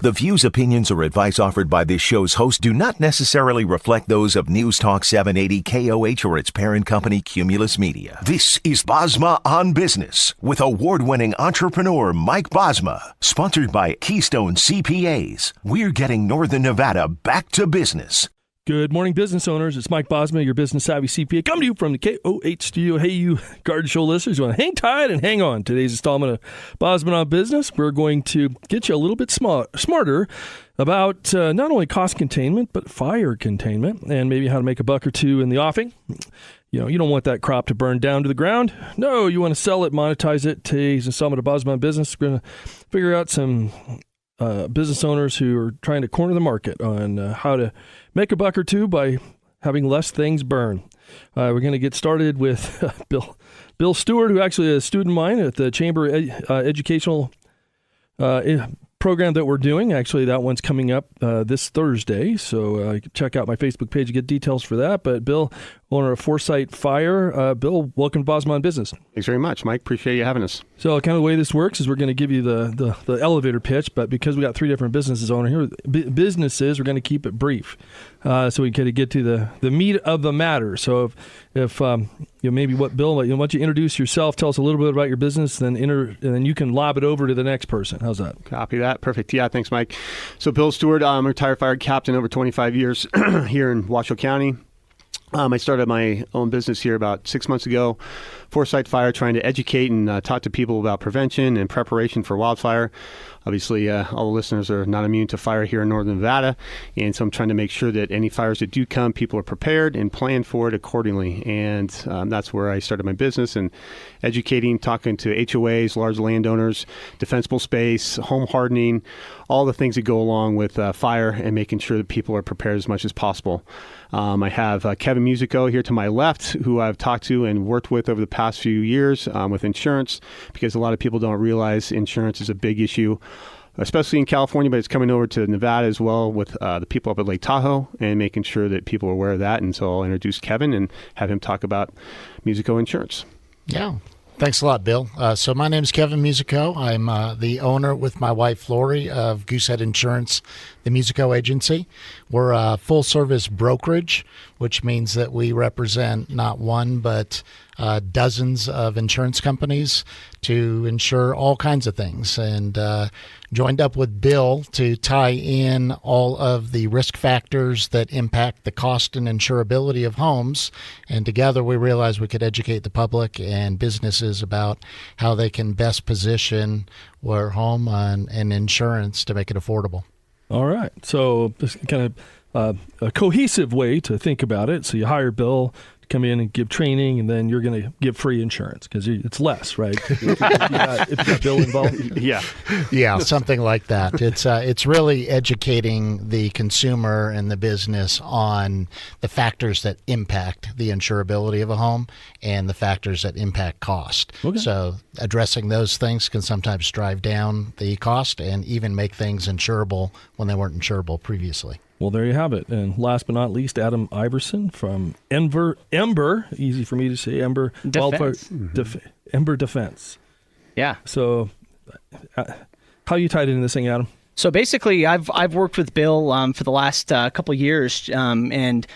The views, opinions, or advice offered by this show's host do not necessarily reflect those of News Talk 780 KOH or its parent company, Cumulus Media. This is Bosma On Business with award-winning entrepreneur Mike Bosma, sponsored by Keystone CPAs. We're getting Northern Nevada back to business. Good morning, business owners. It's Mike Bosma, your business savvy CPA, coming to you from the KOH studio. Hey, you Garden Show listeners, you want to hang tight and hang on. Today's installment of Bosma On Business, we're going to get you a little bit smarter about not only cost containment, but fire containment, and maybe how to make a buck or two in the offing. You know, you don't want that crop to burn down to the ground. No, you want to sell it, monetize it. Today's installment of Bosma On Business, we're going to figure out some business owners who are trying to corner the market on how to make a buck or two by having less things burn. We're going to get started with Bill Steward, who actually is a student of mine at the Chamber Educational program that we're doing. Actually, that one's coming up this Thursday, so check out my Facebook page to get details for that. But Bill, owner of Foresight Fire. Bill, welcome to Bosma On Business. Thanks very much, Mike. Appreciate you having us. So kind of the way this works is we're going to give you the elevator pitch, but because we got three different businesses owner here, businesses, we're going to keep it brief, so we can get to the meat of the matter. So if maybe what Bill, why don't you introduce yourself, tell us a little bit about your business, and then you can lob it over to the next person. How's that? Copy that. Perfect. Yeah, thanks, Mike. So Bill Steward, I'm a retired fire captain, over 25 years here in Washoe County. I started my own business here about 6 months ago, Foresight Fire, trying to educate and talk to people about prevention and preparation for wildfire. Obviously, all the listeners are not immune to fire here in Northern Nevada, and so I'm trying to make sure that any fires that do come, people are prepared and plan for it accordingly. And that's where I started my business, and educating, talking to HOAs, large landowners, defensible space, home hardening, all the things that go along with fire, and making sure that people are prepared as much as possible. I have Kevin Musico here to my left, who I've talked to and worked with over the past few years with insurance, because a lot of people don't realize insurance is a big issue, especially in California, but it's coming over to Nevada as well with the people up at Lake Tahoe, and making sure that people are aware of that. And so I'll introduce Kevin and have him talk about Musico Insurance. Yeah. Thanks a lot, Bill. So my name is Kevin Musico. I'm the owner with my wife, Lori, of Goosehead Insurance, the Musico agency. We're a full-service brokerage, which means that we represent not one but dozens of insurance companies to insure all kinds of things, and joined up with Bill to tie in all of the risk factors that impact the cost and insurability of homes. And together we realized we could educate the public and businesses about how they can best position their home and insurance to make it affordable. All right. So this kind of a cohesive way to think about it. So you hire Bill to come in and give training, and then you're going to give free insurance because it's less, right? if you got Bill involved. Yeah, something like that. It's really educating the consumer and the business on the factors that impact the insurability of a home and the factors that impact cost. Okay. So addressing those things can sometimes drive down the cost and even make things insurable when they weren't insurable previously. Well, there you have it. And last but not least, Adam Iveson from Ember, easy for me to say, Ember Defense. Ember Defense. Yeah. So how you tied into this thing, Adam? So basically, I've worked with Bill for the last couple of years, and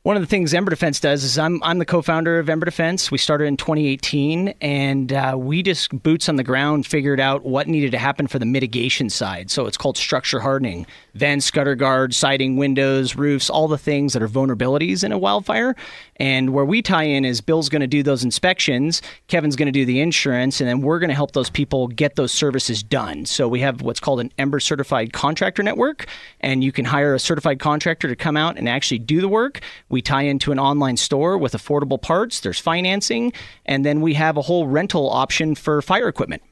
one of the things Ember Defense does is I'm the co-founder of Ember Defense. We started in 2018, and we just boots on the ground figured out what needed to happen for the mitigation side. So it's called structure hardening, vents, gutter guards, siding, windows, roofs, all the things that are vulnerabilities in a wildfire. And where we tie in is Bill's going to do those inspections, Kevin's going to do the insurance, and then we're going to help those people get those services done. So we have what's called an Ember Certified Contractor Network, and you can hire a certified contractor to come out and actually do the work. We tie into an online store with affordable parts, there's financing, and then we have a whole rental option for fire equipment.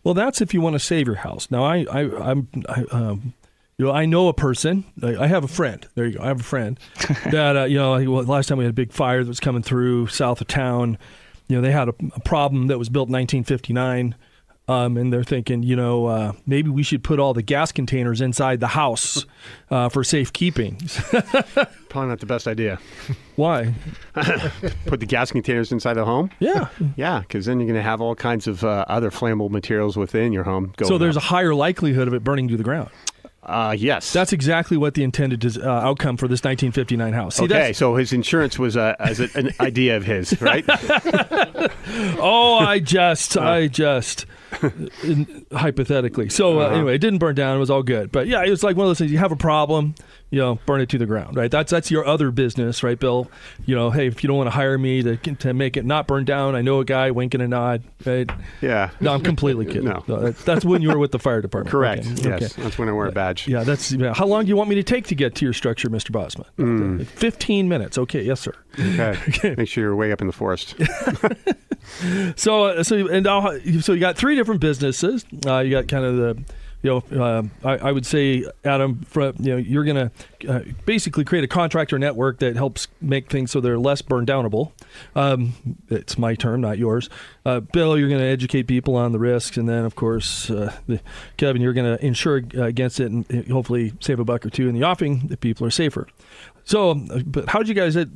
Well, that's if you want to save your house. Now, I know a person. I have a friend. There you go. I have a friend that last time we had a big fire that was coming through south of town. They had a problem that was built in 1959. And they're thinking, maybe we should put all the gas containers inside the house for safekeeping. Probably not the best idea. Why? Put the gas containers inside the home? Yeah. Yeah, because then you're going to have all kinds of other flammable materials within your home. So there's a higher likelihood of it burning to the ground. Yes. That's exactly what the intended outcome for this 1959 house. See, okay, so his insurance was as an idea of his, right? I just hypothetically. So anyway, it didn't burn down. It was all good. But yeah, it was like one of those things. You have a problem, burn it to the ground, right? That's your other business, right, Bill? Hey, if you don't want to hire me to make it not burn down, I know a guy, wink and a nod, right? Yeah. No, I'm completely kidding. No. That's when you were with the fire department. Correct. Okay. Yes. Okay. That's when I wear a badge. Yeah. How long do you want me to take to get to your structure, Mr. Bosma? 15 minutes. Okay. Yes, sir. Okay. Make sure you're way up in the forest. So you got three different businesses. You got kind of the, I would say, Adam, you're going to basically create a contractor network that helps make things so they're less burn downable. It's my term, not yours. Bill, you're going to educate people on the risks, and then of course, Kevin, you're going to insure against it and hopefully save a buck or two in the offing if people are safer. So, but how did you guys? This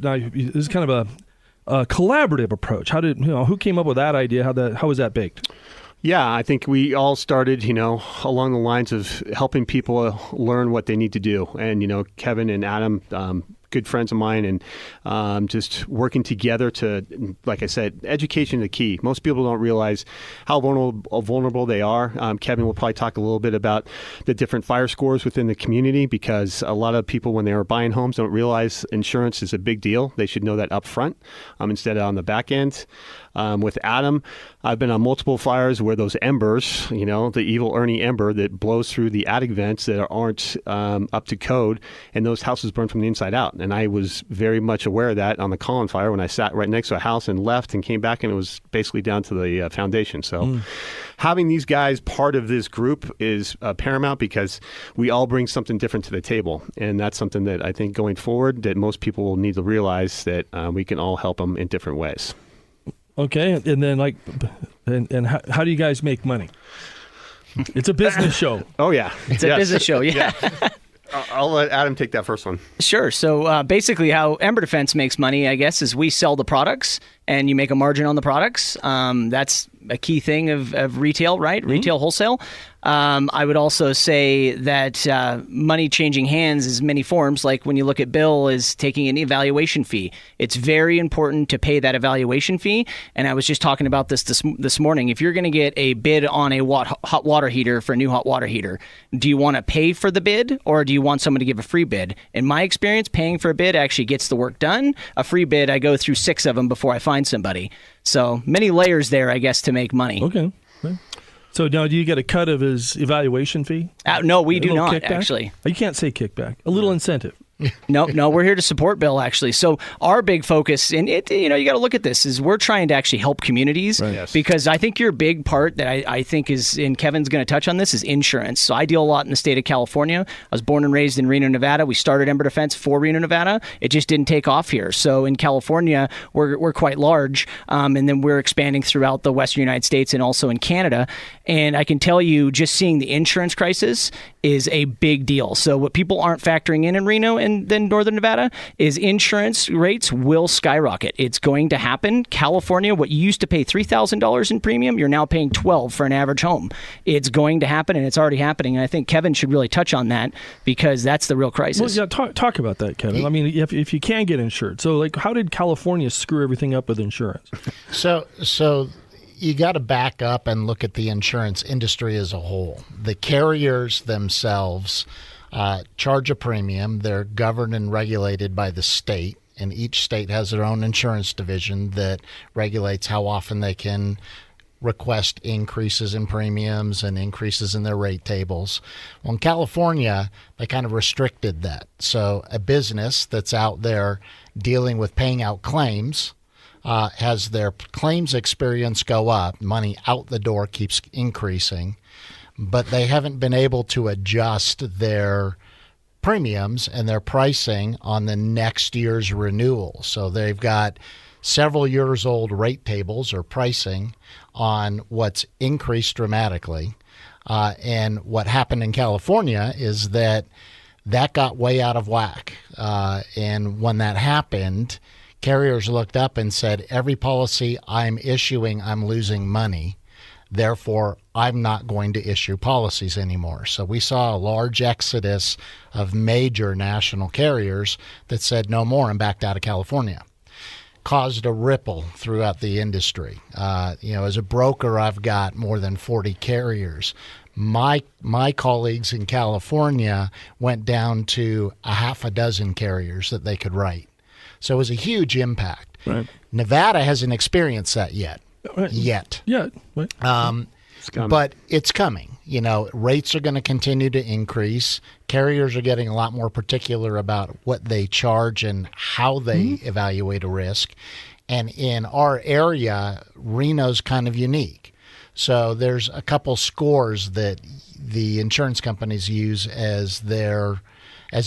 is kind of a collaborative approach. Who came up with that idea? How was that baked? Yeah, I think we all started, along the lines of helping people learn what they need to do. And, Kevin and Adam, good friends of mine, and just working together to, like I said, education is the key. Most people don't realize how vulnerable they are. Kevin will probably talk a little bit about the different fire scores within the community, because a lot of people, when they are buying homes, don't realize insurance is a big deal. They should know that up front instead of on the back end. With Adam, I've been on multiple fires where those embers, the evil Ernie ember that blows through the attic vents that aren't up to code, and those houses burn from the inside out. And I was very much aware of that on the Collin fire when I sat right next to a house and left and came back, and it was basically down to the foundation. So having these guys part of this group is paramount, because we all bring something different to the table. And that's something that I think going forward that most people will need to realize, that we can all help them in different ways. Okay, and then and how do you guys make money? It's a business show. Oh yeah, it's a business show. Yeah. I'll let Adam take that first one. Sure. So basically, how Ember Defense makes money, I guess, is we sell the products, and you make a margin on the products. That's a key thing of retail, right? Mm-hmm. Retail wholesale. I would also say that money changing hands is many forms. Like when you look at Bill is taking an evaluation fee. It's very important to pay that evaluation fee. And I was just talking about this morning. If you're going to get a bid on a hot water heater for a new hot water heater, do you want to pay for the bid, or do you want someone to give a free bid? In my experience, paying for a bid actually gets the work done. A free bid, I go through 6 of them before I find somebody. So many layers there, I guess, to make money. Okay. So now, do you get a cut of his evaluation fee? No, we do not, kickback? actually. You can't say kickback. A little incentive. No, we're here to support Bill, actually. So our big focus, and you got to look at this, is we're trying to actually help communities, right. Yes. Because I think your big part that I think is, and Kevin's going to touch on this, is insurance. So I deal a lot in the state of California. I was born and raised in Reno, Nevada. We started Ember Defense for Reno, Nevada. It just didn't take off here. So in California, we're quite large, and then we're expanding throughout the Western United States and also in Canada. And I can tell you, just seeing the insurance crisis is a big deal. So what people aren't factoring in Reno and then Northern Nevada is insurance rates will skyrocket. It's going to happen. California, what you used to pay $3,000 in premium, you're now paying $12,000 for an average home. It's going to happen, and it's already happening. And I think Kevin should really touch on that, because that's the real crisis. Well, yeah, talk about that, Kevin. I mean, if you can get insured. So, how did California screw everything up with insurance? So you got to back up and look at the insurance industry as a whole. The carriers themselves charge a premium. They're governed and regulated by the state, and each state has their own insurance division that regulates how often they can request increases in premiums and increases in their rate tables. Well, in California, they kind of restricted that. So a business that's out there dealing with paying out claims has their claims experience go up, money out the door keeps increasing, but they haven't been able to adjust their premiums and their pricing on the next year's renewal. So they've got several years old rate tables or pricing on what's increased dramatically. And what happened in California is that got way out of whack. And when that happened, carriers looked up and said, every policy I'm issuing, I'm losing money. Therefore, I'm not going to issue policies anymore. So we saw a large exodus of major national carriers that said no more and backed out of California. Caused a ripple throughout the industry. As a broker, I've got more than 40 carriers. My colleagues in California went down to a half a dozen carriers that they could write. So it was a huge impact. Right. Nevada hasn't experienced that yet. Right. Yeah. Right. But it's coming. Rates are going to continue to increase. Carriers are getting a lot more particular about what they charge and how they evaluate a risk. And in our area, Reno's kind of unique. So there's a couple scores that the insurance companies use as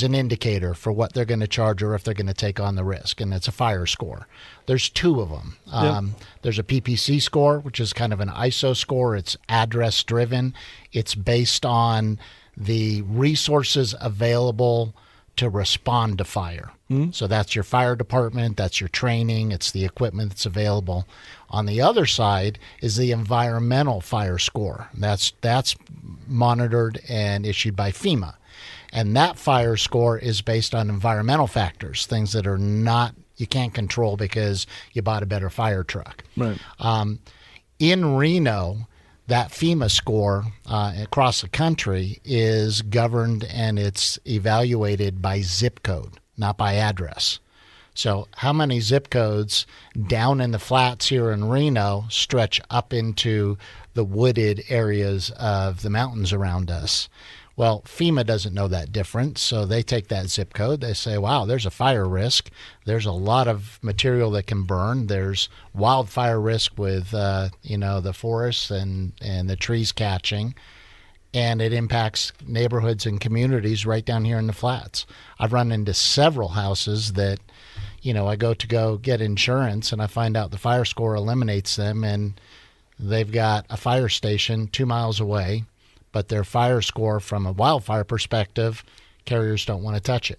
an indicator for what they're going to charge or if they're going to take on the risk, and it's a fire score. There's two of them. There's a PPC score, which is kind of an ISO score. It's address-driven. It's based on the resources available to respond to fire. So that's your fire department, that's your training, it's the equipment that's available. On the other side is the environmental fire score. That's monitored and issued by FEMA. And that fire score is based on environmental factors, things that are not, you can't control because you bought a better fire truck. Right. In Reno, that FEMA score across the country is governed and it's evaluated by zip code, not by address. So how many zip codes down in the flats here in Reno stretch up into the wooded areas of the mountains around us? Well, FEMA doesn't know that difference, so they take that zip code. They say, wow, there's a fire risk. There's a lot of material that can burn. There's wildfire risk with, the forests and the trees catching, and it impacts neighborhoods and communities right down here in the flats. I've run into several houses that, I go get insurance, and I find out the fire score eliminates them, and they've got a fire station 2 miles away, but their fire score from a wildfire perspective, carriers don't want to touch it.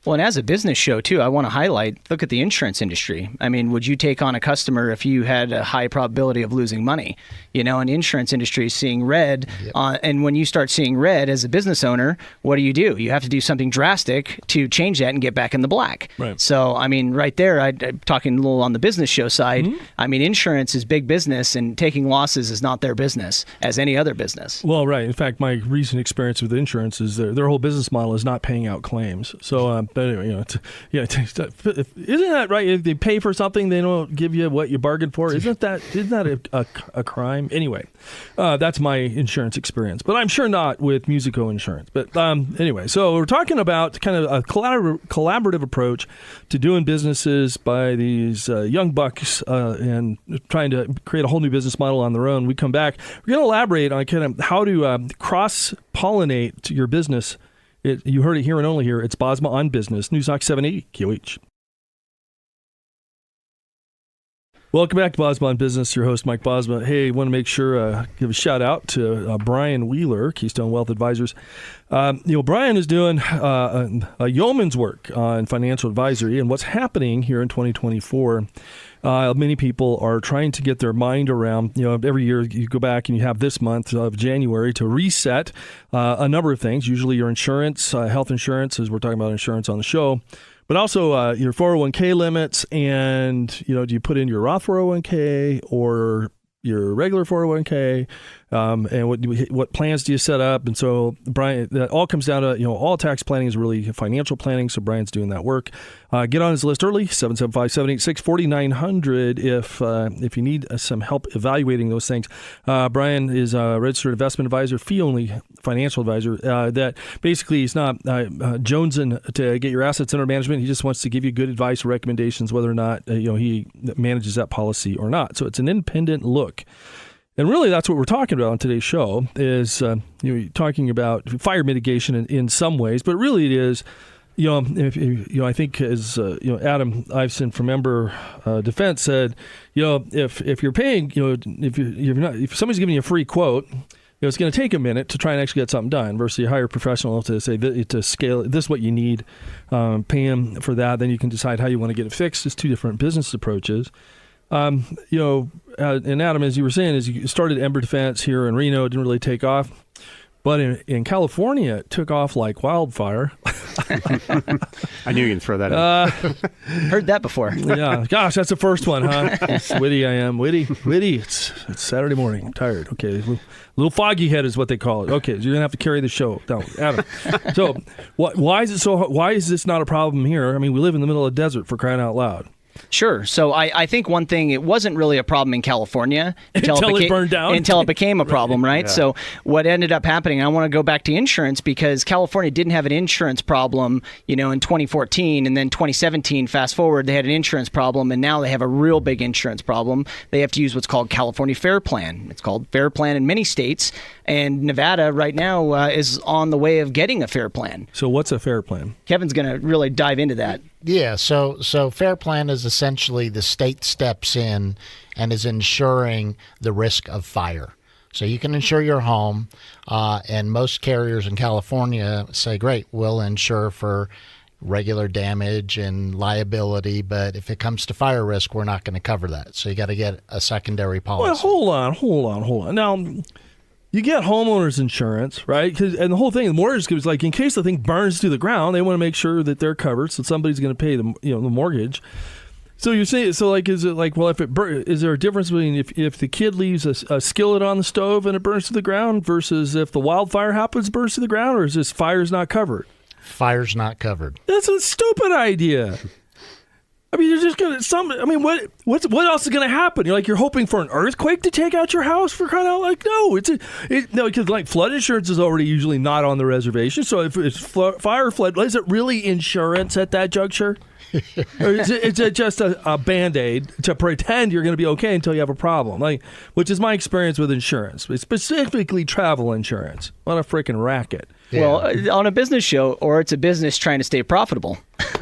Well, and as a business show, too, I want to highlight, look at the insurance industry. I mean, would you take on a customer if you had a high probability of losing money? An insurance industry is seeing red. Yep. And when you start seeing red as a business owner, what do? You have to do something drastic to change that and get back in the black. Right. So, I mean, right there, I'm talking a little on the business show side. I mean, insurance is big business, and taking losses is not their business as any other business. Well, right. In fact, my recent experience with insurance is their whole business model is not paying out claims. So, but anyway, isn't that right? If they pay for something, they don't give you what you bargained for. Isn't that a crime? Anyway, that's my insurance experience, but I'm sure not with Musico insurance. But anyway, so we're talking about kind of a collaborative approach to doing businesses by these young bucks and trying to create a whole new business model on their own. We come back, we're going to elaborate on kind of how to cross-pollinate your business. You heard it here and only here. It's Bosma on Business, News Talk 780 KOH. Welcome back to Bosma on Business. Your host, Mike Bosma. Hey, want to make sure give a shout out to Brian Wheeler, Keystone Wealth Advisors. Brian is doing a yeoman's work on financial advisory, and what's happening here in 2024. Many people are trying to get their mind around, every year you go back and you have this month of January to reset a number of things, usually your insurance, health insurance, as we're talking about insurance on the show, but also your 401k limits and, do you put in your Roth 401k or your regular 401k, and what plans do you set up? And so, Brian, that all comes down to, all tax planning is really financial planning. So Brian's doing that work. Get on his list early, 775-786-4900 if you need some help evaluating those things. Brian is a registered investment advisor, fee-only financial advisor that basically is not jonesing to get your assets under management. He just wants to give you good advice or recommendations whether or not he manages that policy or not. So it's an independent look. And really, that's what we're talking about on today's show is talking about fire mitigation in some ways, but really it is, I think as Adam Iveson from Ember Defense said, if you're paying, if somebody's giving you a free quote, it's going to take a minute to try and actually get something done versus you hire a professional to say to scale this is what you need, pay them for that, then you can decide how you want to get it fixed. It's two different business approaches. And Adam, as you were saying, is you started Ember Defense here in Reno, it didn't really take off. But in California, it took off like wildfire. I knew you could throw that in. Heard that before. Yeah. Gosh, that's the first one, huh? It's witty I am. Witty. It's Saturday morning. I'm tired. Okay. A little foggy head is what they call it. Okay. So you're going to have to carry the show. No, Adam. So why is this not a problem here? I mean, we live in the middle of the desert, for crying out loud. Sure. So I think one thing, it wasn't really a problem in California until it burned down. Until it became a problem, right? Yeah. So what ended up happening, I want to go back to insurance because California didn't have an insurance problem, in 2014, and then 2017, fast forward, they had an insurance problem, and now they have a real big insurance problem. They have to use what's called California Fair Plan. It's called Fair Plan in many states, and Nevada right now is on the way of getting a Fair Plan. So what's a Fair Plan? Kevin's going to really dive into that. Yeah, so Fair Plan is essentially the state steps in and is insuring the risk of fire. So you can insure your home, and most carriers in California say, great, we'll insure for regular damage and liability, but if it comes to fire risk, we're not going to cover that. So you got to get a secondary policy. Well, hold on. Now, you get homeowners insurance, right? And the whole thing, the mortgage is like, in case the thing burns to the ground, they want to make sure that they're covered, so somebody's going to pay the mortgage. So you're saying, is it like, well, is there a difference between if the kid leaves a skillet on the stove and it burns to the ground versus if the wildfire happens, burns to the ground, or is this fire's not covered? Fire's not covered. That's a stupid idea. I mean, you're just gonna what else is gonna happen? You're hoping for an earthquake to take out your house, for crying out loud. No, because like flood insurance is already usually not on the reservation. So if it's fire flood, is it really insurance at that juncture? Or is it just a Band-Aid to pretend you're going to be okay until you have a problem? Which is my experience with insurance, specifically travel insurance. What a freaking racket. Yeah. Well, on a business show, or it's a business trying to stay profitable.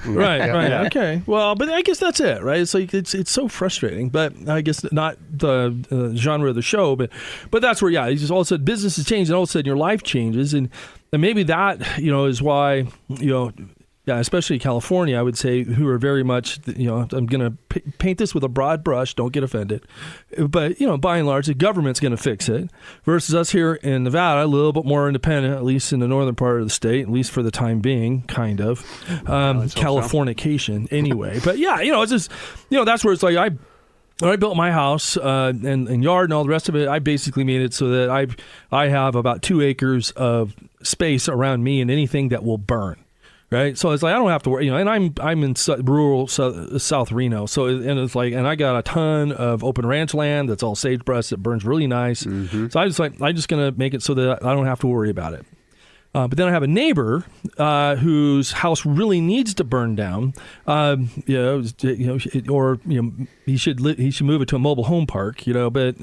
Right. Okay. Well, but I guess that's it, right? It's like it's so frustrating, but I guess not the genre of the show, but that's where, yeah, it's just all of a sudden business has changed, and all of a sudden your life changes, and maybe that is why yeah, especially California, I would say, who are very much, I'm going to paint this with a broad brush, don't get offended. But, by and large, the government's going to fix it. Versus us here in Nevada, a little bit more independent, at least in the northern part of the state, at least for the time being, kind of. Californication, anyway. But yeah, it's just, that's where it's like, when I built my house and yard and all the rest of it, I basically made it so that I have about 2 acres of space around me and anything that will burn. Right, so it's like I don't have to worry, and I'm in rural South Reno, so and it's like, and I got a ton of open ranch land that's all sagebrush that burns really nice. Mm-hmm. So I'm just gonna make it so that I don't have to worry about it. But then I have a neighbor whose house really needs to burn down, or he should move it to a mobile home park, but.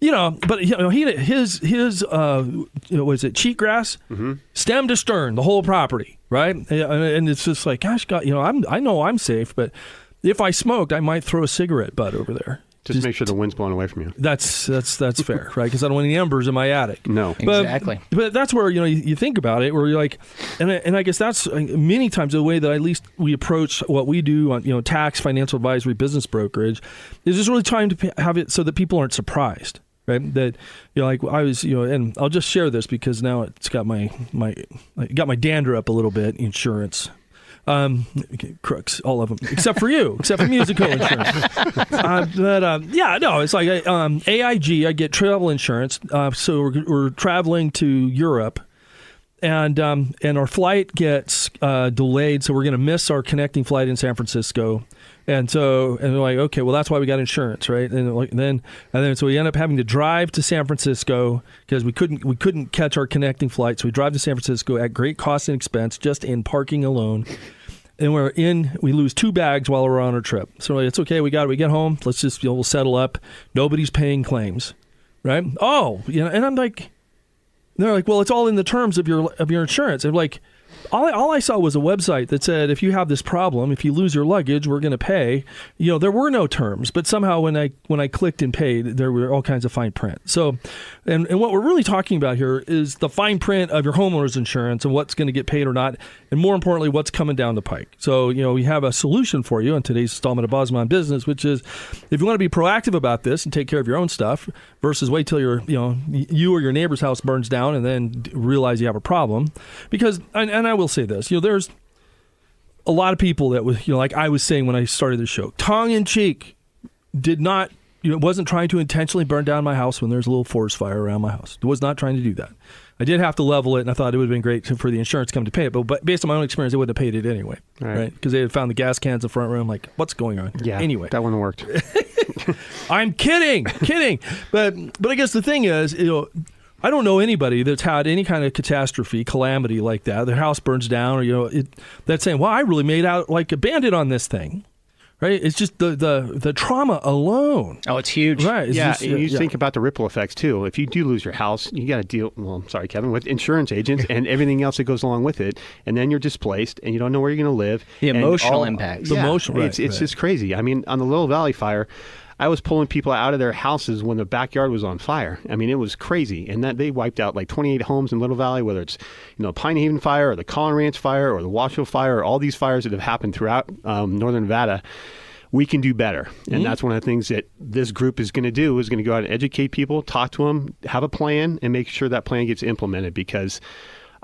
His was it cheatgrass, stem to stern, the whole property, right? And it's just like, gosh, God, I know I'm safe, but if I smoked, I might throw a cigarette butt over there. Just make sure the wind's blowing away from you. That's fair, right? Because I don't want any embers in my attic. No, exactly. But that's where you think about it, where you're like, and I guess that's many times the way that at least we approach what we do on tax, financial advisory, business brokerage, is just really trying to have it so that people aren't surprised. Right, that like I was, and I'll just share this because now it's got my dander up a little bit. Insurance, crooks, all of them, except for you, except for Musico insurance. It's like AIG. I get travel insurance, so we're traveling to Europe, and our flight gets delayed, so we're going to miss our connecting flight in San Francisco. And we're like, okay, well, that's why we got insurance, right? And then so we end up having to drive to San Francisco because we couldn't catch our connecting flight. So we drive to San Francisco at great cost and expense just in parking alone. And we lose 2 bags while we're on our trip. So we're like, it's okay, we get home. Let's just we'll settle up. Nobody's paying claims, right? Oh, and I'm like, they're like, well, it's all in the terms of your insurance. And I'm like, all I saw was a website that said, if you have this problem, if you lose your luggage, we're going to pay. There were no terms, but somehow when I clicked and paid, there were all kinds of fine print. So, and what we're really talking about here is the fine print of your homeowner's insurance and what's going to get paid or not, and more importantly, what's coming down the pike. So, we have a solution for you on today's installment of Bosma On Business, which is, if you want to be proactive about this and take care of your own stuff versus wait till you or your neighbor's house burns down and then realize you have a problem. Because, and I will say this, there's a lot of people that was, like I was saying when I started the show, tongue in cheek, did not, wasn't trying to intentionally burn down my house when there's a little forest fire around my house. Was not trying to do that. I did have to level it, and I thought it would have been great for the insurance company to pay it, but based on my own experience, they wouldn't have paid it anyway, right? Because they had found the gas cans in the front room, like, what's going on? Yeah, anyway. That one worked. I'm kidding. But I guess the thing is, I don't know anybody that's had any kind of catastrophe, calamity like that. Their house burns down, or that's saying, "Well, I really made out like a bandit on this thing." Right? It's just the trauma alone. Oh, it's huge. Right. It's just, you think about the ripple effects too. If you do lose your house, you got to deal. Well, I'm sorry, Kevin, with insurance agents and everything else that goes along with it, and then you're displaced and you don't know where you're going to live. The emotional impact. The emotional. It's just crazy. I mean, on the Little Valley fire, I was pulling people out of their houses when the backyard was on fire. I mean, it was crazy. And that they wiped out like 28 homes in Little Valley, whether it's, Pine Haven fire or the Collin Ranch fire or the Washoe fire, or all these fires that have happened throughout northern Nevada. We can do better. And that's one of the things that this group is going to do, is going to go out and educate people, talk to them, have a plan, and make sure that plan gets implemented, because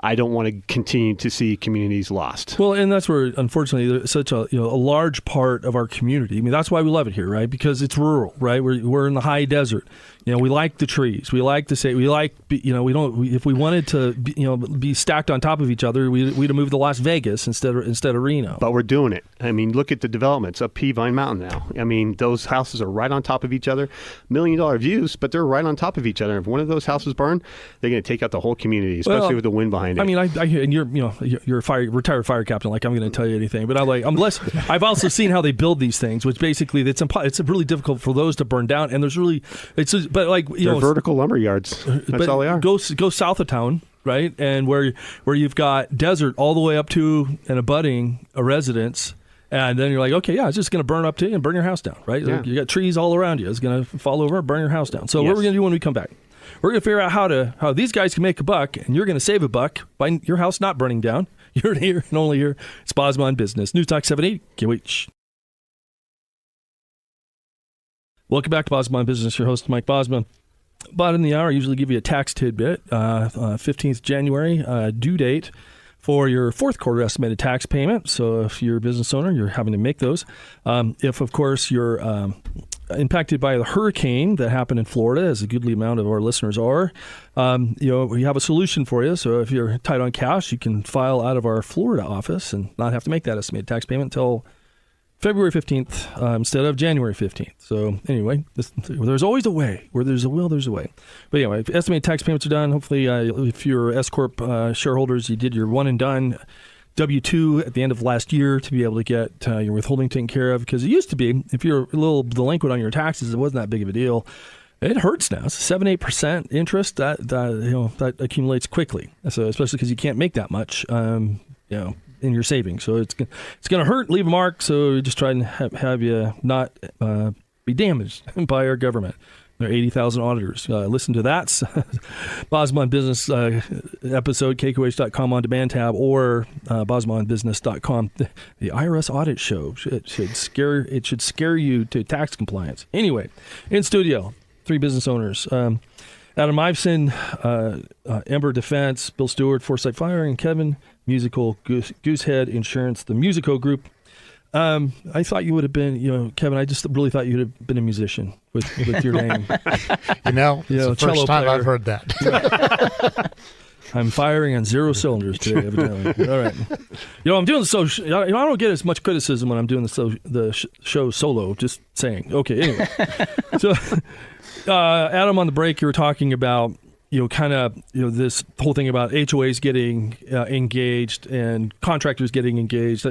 I don't want to continue to see communities lost. Well, and that's where, unfortunately, there's such a large part of our community. I mean, that's why we love it here, right? Because it's rural, right? We're in the high desert. We like the trees. We like to say, if we wanted to, be stacked on top of each other, we'd have moved to Las Vegas instead of Reno. But we're doing it. I mean, look at the developments up Peavine Mountain now. I mean, those houses are right on top of each other. $1 million views, but they're right on top of each other. If one of those houses burn, they're going to take out the whole community, especially with the wind behind it. I mean, I hear, and you're a retired fire captain. Like, I'm going to tell you anything, but I've also seen how they build these things, which basically it's really difficult for those to burn down. And they're vertical lumber yards. That's all they are. Go south of town, right, and where you've got desert all the way up to and abutting a residence. And then you're like, okay, yeah, it's just going to burn up to you and burn your house down, right? Yeah. You got trees all around you. It's going to fall over and burn your house down. So what are we going to do when we come back? We're going to figure out how these guys can make a buck, and you're going to save a buck by your house not burning down. You're here and only here. It's Bosma On Business. News Talk 780 KOH. Welcome back to Bosma On Business. Your host, Mike Bosma. Bottom of the hour, I usually give you a tax tidbit. 15th January, due date for your fourth quarter estimated tax payment. So if you're a business owner, you're having to make those. If, of course, you're impacted by the hurricane that happened in Florida, as a goodly amount of our listeners are, we have a solution for you. So if you're tight on cash, you can file out of our Florida office and not have to make that estimated tax payment until February 15th instead of January 15th. So anyway, there's always a way. Where there's a will, there's a way. But anyway, if estimated tax payments are done, hopefully if you're S-Corp shareholders, you did your one and done W-2 at the end of last year to be able to get your withholding taken care of. Because it used to be, if you're a little delinquent on your taxes, it wasn't that big of a deal. It hurts now. It's 7-8% interest that accumulates quickly. So especially because you can't make that much. In your savings. So it's going to hurt, leave a mark. So just try and have you not be damaged by our government. There are 80,000 auditors. Listen to that Bosma On Business episode, KQH.com on demand tab, or BosmaOnBusiness.com. The IRS audit show should scare you to tax compliance. Anyway, in studio, 3 business owners. Adam Iveson, Ember Defense, Bill Steward, Foresight Fire, and Kevin, Musical Goosehead Insurance, the Musico Group. I thought you would have been, Kevin, I just really thought you would have been a musician with your name. It's the first time I've heard that. I'm firing on 0 cylinders today, evidently. All right. I'm doing I don't get as much criticism when I'm doing the show solo, just saying. Okay, anyway. So, Adam, on the break, you were talking about, this whole thing about HOAs getting engaged and contractors getting engaged.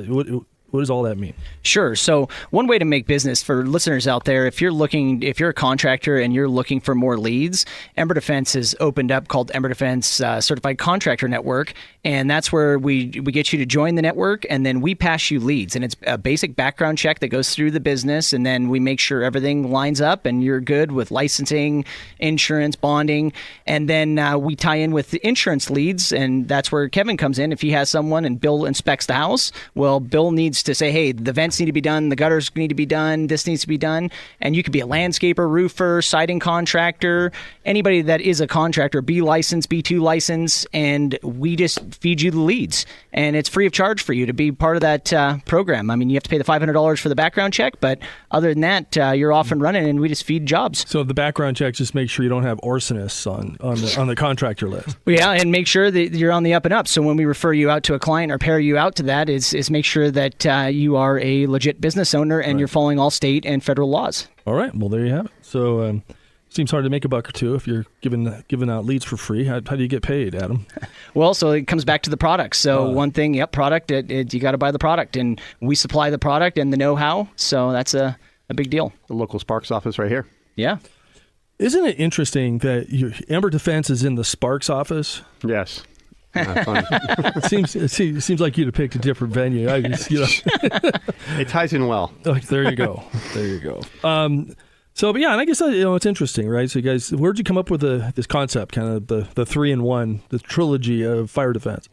does all that mean? Sure. So one way to make business for listeners out there, if you're a contractor and you're looking for more leads, Ember Defense has opened up called Ember Defense Certified Contractor Network, and that's where we get you to join the network, and then we pass you leads, and it's a basic background check that goes through the business, and then we make sure everything lines up and you're good with licensing, insurance, bonding, and then we tie in with the insurance leads, and that's where Kevin comes in. If he has someone and Bill inspects the house, well, Bill needs to say, hey, the vents need to be done, the gutters need to be done, this needs to be done, and you could be a landscaper, roofer, siding contractor, anybody that is a contractor, B license, B2 license, and we just feed you the leads, and it's free of charge for you to be part of that program. I mean, you have to pay the $500 for the background check, but other than that, you're off and running, and we just feed jobs. So the background checks just make sure you don't have arsonists on the contractor list. Yeah, and make sure that you're on the up and up. So when we refer you out to a client or pair you out to that, is make sure that you are a legit business owner and you're following all state and federal laws. All right. Well, there you have it. So seems hard to make a buck or two if you're giving out leads for free. How do you get paid, Adam? Well, so it comes back to the product. So one thing, product, you got to buy the product, and we supply the product and the know-how. So that's a big deal. The local Sparks office right here. Yeah. Isn't it interesting that Ember Defense is in the Sparks office? Yes. It seems like you'd have picked a different venue. It ties in well. Oh, there you go. There you go. So, but yeah, and I guess it's interesting, right? So, you guys, where'd you come up with this concept, kind of the 3-in-1, the trilogy of fire defense?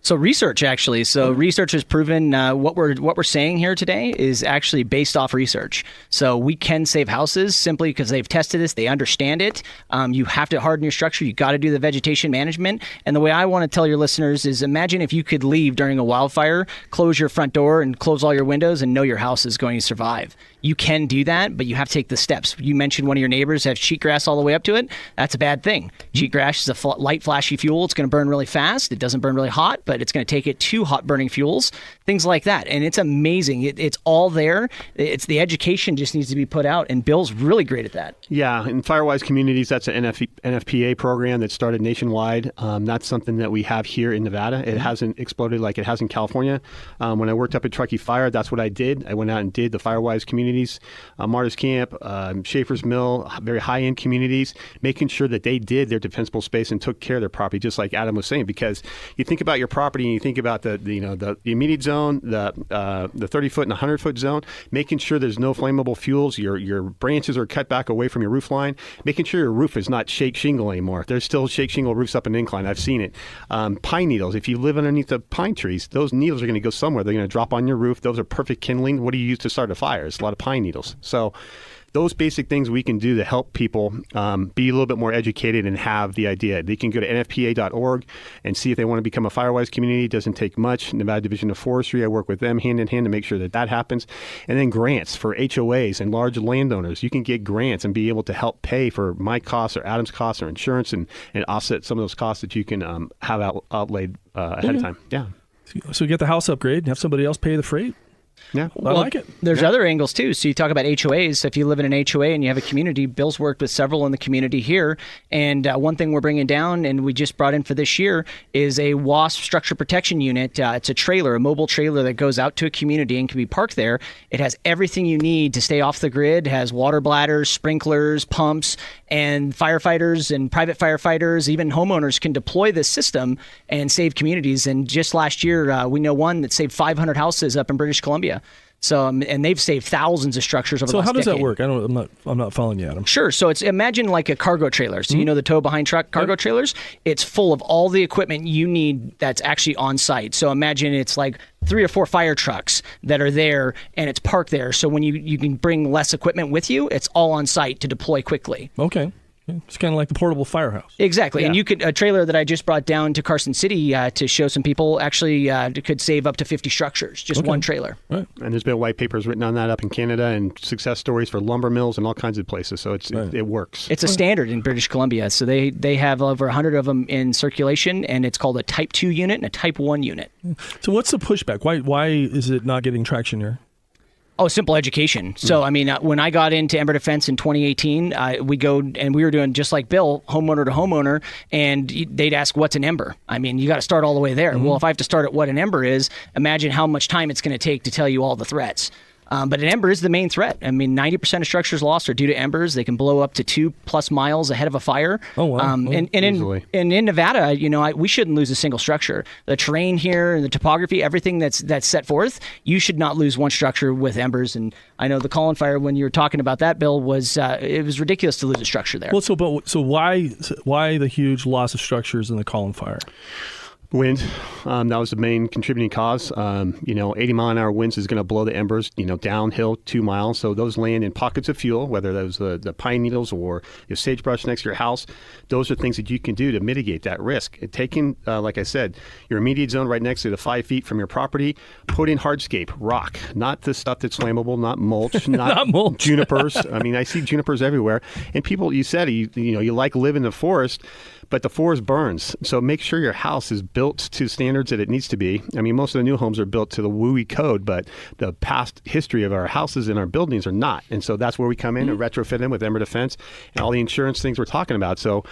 So research, actually. So research has proven what we're saying here today is actually based off research. So we can save houses simply because they've tested this. They understand it. You have to harden your structure. You got to do the vegetation management. And the way I want to tell your listeners is imagine if you could leave during a wildfire, close your front door and close all your windows and know your house is going to survive. You can do that, but you have to take the steps. You mentioned one of your neighbors have cheatgrass all the way up to it. That's a bad thing. Cheatgrass is a light, flashy fuel. It's going to burn really fast. It doesn't burn really hot, but it's going to take it to hot burning fuels, things like that. And it's amazing. It's all there. It's the education just needs to be put out, and Bill's really great at that. Yeah, in Firewise Communities, that's an NFPA program that started nationwide. That's something that we have here in Nevada. It hasn't exploded like it has in California. When I worked up at Truckee Fire, that's what I did. I went out and did the Firewise Communities, Martyrs Camp, Schaefer's Mill, very high-end communities, making sure that they did their defensible space and took care of their property, just like Adam was saying. Because you think about your property and you think about the immediate zone, the 30-foot and the 100-foot zone, making sure there's no flammable fuels, your branches are cut back away from your roof line, making sure your roof is not shake shingle anymore. There's still shake shingle roofs up an incline. I've seen it. Pine needles. If you live underneath the pine trees, those needles are going to go somewhere. They're going to drop on your roof. Those are perfect kindling. What do you use to start a fire? It's a lot of pine needles. So those basic things we can do to help people be a little bit more educated and have the idea. They can go to nfpa.org and see if they want to become a Firewise community. It doesn't take much. Nevada Division of Forestry, I work with them hand in hand to make sure that happens. And then grants for HOAs and large landowners. You can get grants and be able to help pay for my costs or Adam's costs or insurance and offset some of those costs that you can have outlaid ahead of time. Yeah. So you get the house upgrade and have somebody else pay the freight? Yeah, I like it. There's other angles too. So you talk about HOAs. If you live in an HOA and you have a community, Bill's worked with several in the community here. And one thing we're bringing down, and we just brought in for this year, is a WASP structure protection unit. It's a trailer, a mobile trailer that goes out to a community and can be parked there. It has everything you need to stay off the grid. It has water bladders, sprinklers, pumps, and firefighters and private firefighters, even homeowners can deploy this system and save communities. And just last year, we know one that saved 500 houses up in British Columbia. So, and they've saved thousands of structures over the last decade. So how does that work? I'm not following you, Adam. Sure. So imagine like a cargo trailer. So you know the tow behind truck cargo trailers? It's full of all the equipment you need that's actually on site. So imagine it's like 3 or 4 fire trucks that are there and it's parked there. So when you can bring less equipment with you, it's all on site to deploy quickly. Okay. It's kind of like the portable firehouse. Exactly. Yeah. And a trailer that I just brought down to Carson City to show some people actually could save up to 50 structures, just one trailer. Right. And there's been white papers written on that up in Canada and success stories for lumber mills and all kinds of places. So it works. It's a standard in British Columbia. So they have over 100 of them in circulation, and it's called a Type 2 unit and a Type 1 unit. So what's the pushback? Why is it not getting traction here? Oh, simple education. So, I mean, when I got into Ember Defense in 2018, we were doing just like Bill, homeowner to homeowner, and they'd ask, what's an ember? I mean, you got to start all the way there. Well, if I have to start at what an ember is, imagine how much time it's going to take to tell you all the threats. But an ember is the main threat. I mean, 90% of structures lost are due to embers. They can blow up to 2+ miles ahead of a fire. Oh, wow. And in Nevada, we shouldn't lose a single structure. The terrain here and the topography, everything that's set forth, you should not lose one structure with embers. And I know the Collin fire, when you were talking about that, Bill, was it was ridiculous to lose a structure there. Well, so why the huge loss of structures in the Collin fire? Wind, that was the main contributing cause. 80-mile-an-hour winds is going to blow the embers, downhill 2 miles. So those land in pockets of fuel, whether those the pine needles or your sagebrush next to your house. Those are things that you can do to mitigate that risk. Taking, like I said, your immediate zone right next to the 5 feet from your property, put in hardscape, rock, not the stuff that's flammable, not mulch, not mulch. junipers. I mean, I see junipers everywhere. And people, you said, you like live in the forest, but the forest burns. So make sure your house is built to standards that it needs to be. I mean, most of the new homes are built to the WUI code, but the past history of our houses and our buildings are not. And so that's where we come in and retrofit them with Ember Defense and all the insurance things we're talking about. So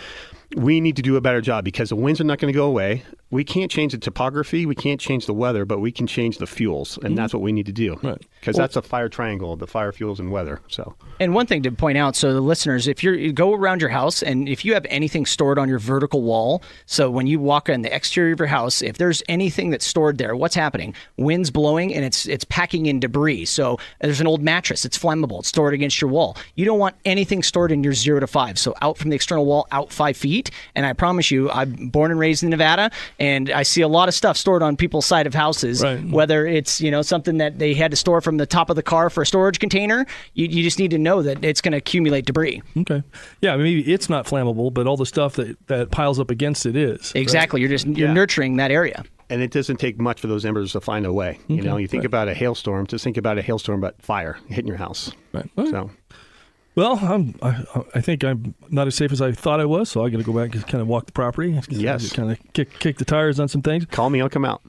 we need to do a better job because the winds are not going to go away. We can't change the topography. We can't change the weather, but we can change the fuels. And that's what we need to do. Right. Because that's a fire triangle, the fire, fuels, and weather. So. And one thing to point out, so the listeners, if you go around your house and if you have anything stored on your vertical wall, so when you walk on the exterior of your house, if there's anything that's stored there, what's happening? Wind's blowing and it's packing in debris. So there's an old mattress, it's flammable, it's stored against your wall. You don't want anything stored in your 0 to 5. So out from the external wall, out 5 feet. And I promise you, I'm born and raised in Nevada, and I see a lot of stuff stored on people's side of houses, right. Whether it's something that they had to store from the top of the car for a storage container. You just need to know that it's going to accumulate debris. Okay. Yeah, maybe it's not flammable, but all the stuff that piles up against it is. Exactly. Right? You're nurturing that area. And it doesn't take much for those embers to find a way. Okay. You think about a hailstorm, just think about a hailstorm, but fire hitting your house. Right. So. Well, I think I'm not as safe as I thought I was, so I got to go back and kind of walk the property. Yes. Kind of kick the tires on some things. Call me, I'll come out.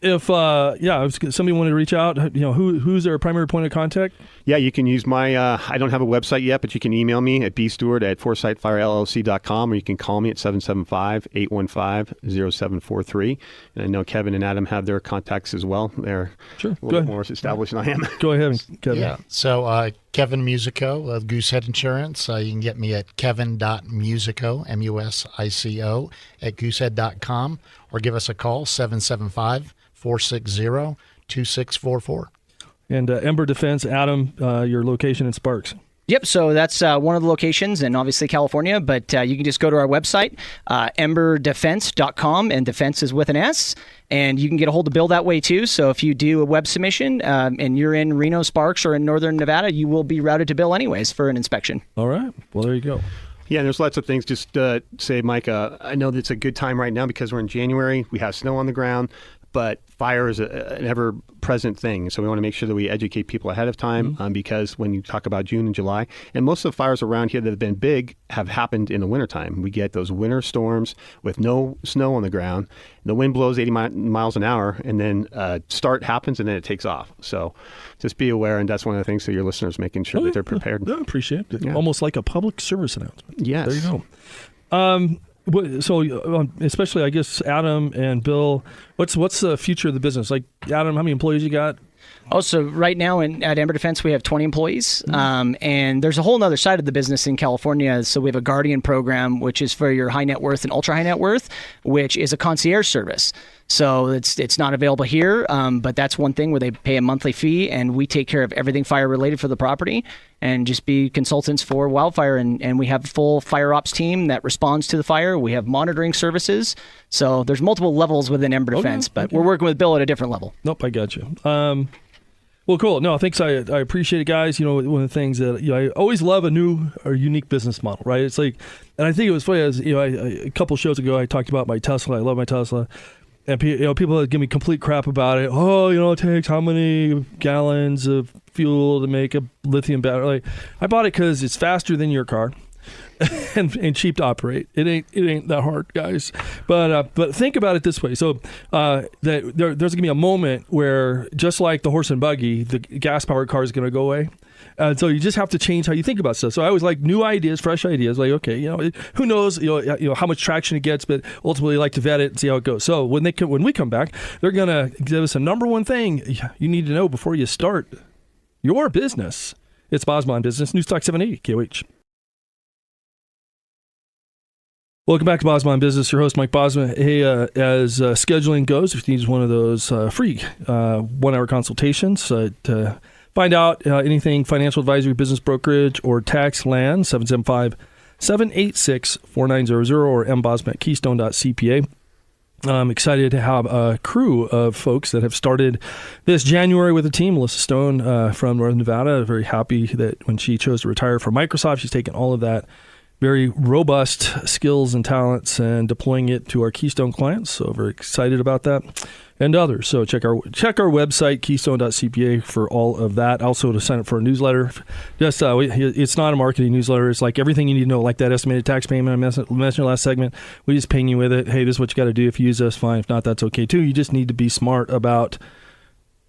If somebody wanted to reach out, who's their primary point of contact? Yeah, you can use my. I don't have a website yet, but you can email me at bsteward@foresightfirellc.com, or you can call me at 775-815-0743. And I know Kevin and Adam have their contacts as well. They're sure. a little bit more established than I am. Go ahead, Kevin. Yeah. So Kevin Musico of Goosehead Insurance. You can get me at kevin.musico, MUSICO, at goosehead.com, or give us a call, 775-460-2644. And Ember Defense, Adam, your location in Sparks. Yep, so that's one of the locations, and obviously California, but you can just go to our website, emberdefense.com, and defense is with an S, and you can get a hold of Bill that way too. So if you do a web submission and you're in Reno, Sparks, or in northern Nevada, you will be routed to Bill anyways for an inspection. All right, well, there you go. Yeah, and there's lots of things. Just say, Mike, I know that it's a good time right now because we're in January. We have snow on the ground, but fire is an ever-present thing. So we want to make sure that we educate people ahead of time because when you talk about June and July, and most of the fires around here that have been big have happened in the wintertime. We get those winter storms with no snow on the ground. The wind blows 80 miles an hour, and then start happens, and then it takes off. So just be aware, and that's one of the things that your listeners making sure that they're prepared. I appreciate it. Yeah. Almost like a public service announcement. Yes. There you go. So, especially, I guess, Adam and Bill, what's the future of the business? Like, Adam, how many employees you got? Oh, so right now at Ember Defense, we have 20 employees. And there's a whole other side of the business in California. So we have a Guardian program, which is for your high net worth and ultra high net worth, which is a concierge service. So it's not available here, but that's one thing where they pay a monthly fee, and we take care of everything fire related for the property and just be consultants for wildfire. And we have a full fire ops team that responds to the fire. We have monitoring services. So there's multiple levels within Ember Defense, but we're working with Bill at a different level. Nope, I got you. Well, cool. No, thanks. I appreciate it, guys. One of the things that I always love a new or unique business model, right? It's like, and I think it was funny as a couple shows ago I talked about my Tesla. I love my Tesla. And people give me complete crap about it. Oh, it takes how many gallons of fuel to make a lithium battery? Like, I bought it because it's faster than your car. and cheap to operate. It ain't that hard, guys. But think about it this way. So there's gonna be a moment where, just like the horse and buggy, the gas powered car is gonna go away. So you just have to change how you think about stuff. So I always like new ideas, fresh ideas. Like, okay, who knows, how much traction it gets, but ultimately I like to vet it and see how it goes. So when we come back, they're gonna give us a number one thing you need to know before you start your business. It's Bosma On Business, News Talk 780 KOH. Welcome back to Bosma On Business. Your host, Mike Bosma. Hey, as scheduling goes, if you need one of those free 1-hour consultations to find out anything financial advisory, business brokerage, or tax land, 775-786-4900 or mbosma@keystone.cpa. I'm excited to have a crew of folks that have started this January with a team. Melissa Stone from Northern Nevada, very happy that when she chose to retire from Microsoft, she's taken all of that very robust skills and talents and deploying it to our Keystone clients. So very excited about that and others. So check our website, keystone.cpa, for all of that. Also to sign up for a newsletter. Just it's not a marketing newsletter. It's like everything you need to know, like that estimated tax payment I mentioned last segment. We just ping you with it. Hey, this is what you got to do. If you use us, fine. If not, that's okay too. You just need to be smart about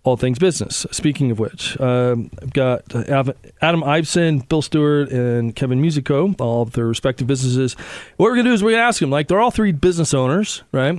all things business. Speaking of which, I've got Adam Iveson, Bill Steward, and Kevin Musico, all of their respective businesses. What we're going to do is we're going to ask them, like, they're all three business owners, right?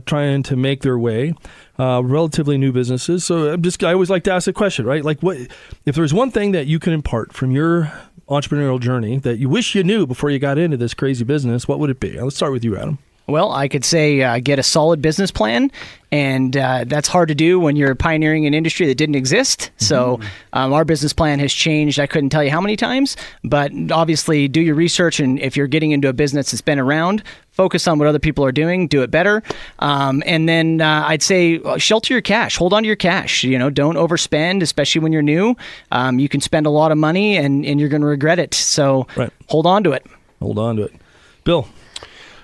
Trying to make their way, relatively new businesses. So I always like to ask a question, right? Like, what if there's one thing that you can impart from your entrepreneurial journey that you wish you knew before you got into this crazy business, what would it be? Let's start with you, Adam. Well, I could say get a solid business plan, and that's hard to do when you're pioneering an industry that didn't exist. So our business plan has changed. I couldn't tell you how many times, but obviously do your research, and if you're getting into a business that's been around, focus on what other people are doing, do it better. And then I'd say shelter your cash, hold on to your cash. Don't overspend, especially when you're new. You can spend a lot of money and you're going to regret it. So Hold on to it. Hold on to it. Bill.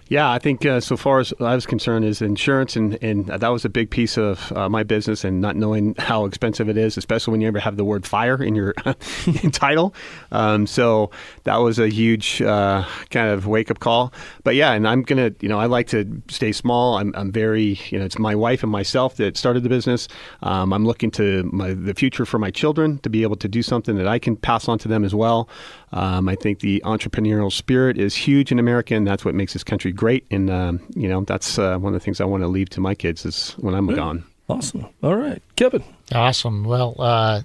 Yeah, I think so far as I was concerned is insurance, and that was a big piece of my business, and not knowing how expensive it is, especially when you ever have the word fire in your title. So that was a huge kind of wake-up call. But yeah, and I'm going to, I like to stay small. I'm very, it's my wife and myself that started the business. I'm looking to the future for my children to be able to do something that I can pass on to them as well. I think the entrepreneurial spirit is huge in America, and that's what makes this country great. And, that's one of the things I want to leave to my kids is when I'm gone. Awesome. All right. Kevin. Awesome. Well, I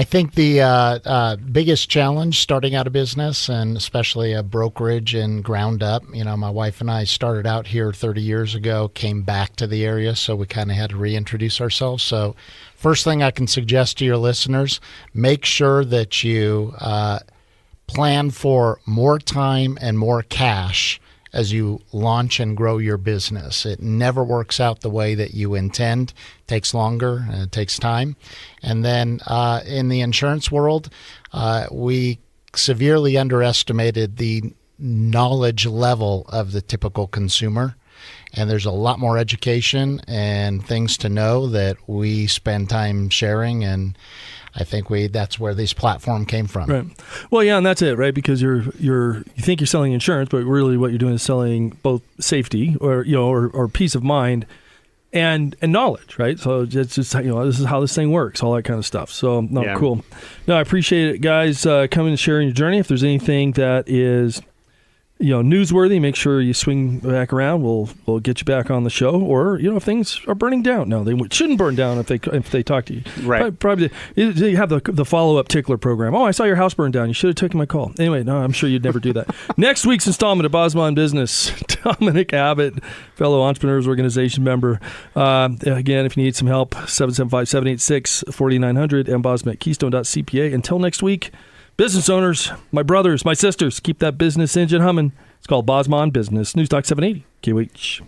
think the biggest challenge starting out a business, and especially a brokerage and ground up, my wife and I started out here 30 years ago, came back to the area, so we kind of had to reintroduce ourselves. So first thing I can suggest to your listeners, make sure that you plan for more time and more cash as you launch and grow your business. It never works out the way that you intend. It takes longer and it takes time. And then in the insurance world, we severely underestimated the knowledge level of the typical consumer. And there's a lot more education and things to know that we spend time sharing, and I think that's where this platform came from. Right. Well, yeah, and that's it, right? Because you think you're selling insurance, but really what you're doing is selling both safety or peace of mind and knowledge, right? So it's just this is how this thing works, all that kind of stuff. So cool. No, I appreciate it, guys, coming and sharing your journey. If there's anything that is newsworthy, make sure you swing back around. We'll get you back on the show. Or if things are burning down, no, they shouldn't burn down if they talk to you. Right. Probably you have the follow-up tickler program. Oh, I saw your house burn down. You should have taken my call. Anyway, no, I'm sure you'd never do that. Next week's installment of Bosma On Business, Dominic Abbott, fellow Entrepreneurs Organization member. Again, if you need some help, 775-786-4900, mbosma@keystone.cpa. Until next week, business owners, my brothers, my sisters, keep that business engine humming. It's called Bosma On Business, News Talk 780, KOH.